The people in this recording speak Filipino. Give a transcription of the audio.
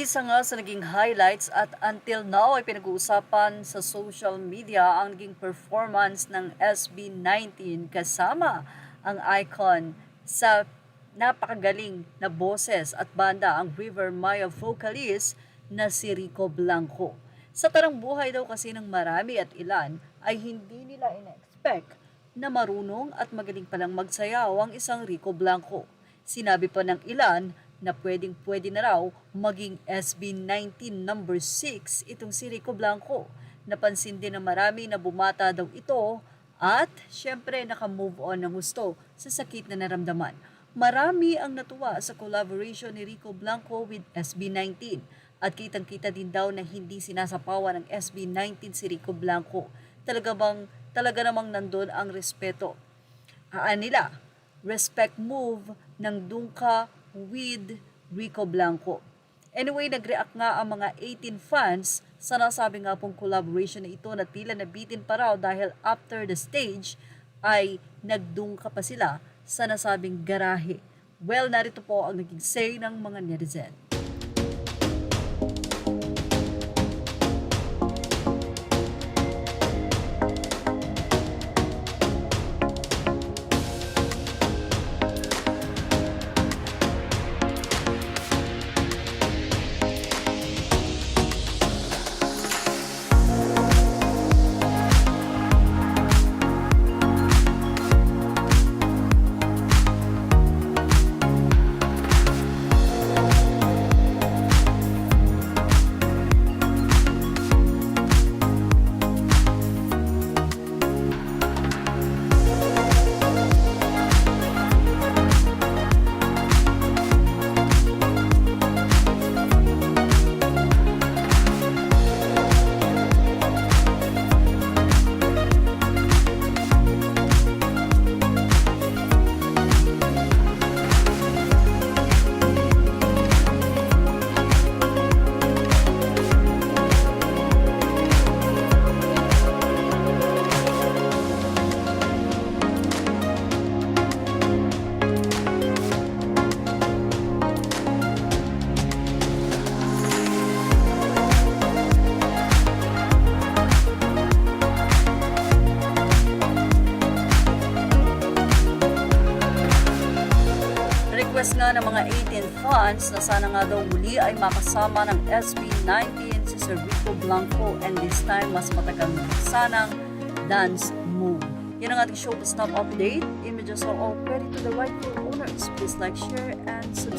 Isa nga sa naging highlights at until now ay pinag-uusapan sa social media ang naging performance ng SB19 kasama ang icon sa napakagaling na boses at banda ang River Maya vocalist na si Rico Blanco. Sa tarang buhay daw kasi ng marami at ilan ay hindi nila ina-expect na marunong at magaling palang magsayaw ang isang Rico Blanco. Sinabi pa ng ilan na pwedeng-pwede na raw maging SB19 number 6 itong si Rico Blanco. Napansin din ng marami na bumata daw ito at syempre naka-move on ng gusto sa sakit na naramdaman. Marami ang natuwa sa collaboration ni Rico Blanco with SB19 at kitang-kita din daw na hindi sinasapawan ng SB19 si Rico Blanco. Talaga namang nandun ang respeto. Nila, respect move ng Dungka with Rico Blanco. Anyway, nag-react nga ang mga 18 fans sa nasabi nga pong collaboration na ito na tila nabitin pa raw dahil after the stage ay nagdungka pa sila sa nasabing garahe. Well, narito po ang naging say ng mga netizen. Request nga ng mga 18 fans na sana nga daw muli ay makasama ng SB19 si Sir Rico Blanco and this time mas matagal na sanang dance move. Yan ang ating show to stop update. Images are all credit to the rightful owners. Please like, share, and subscribe.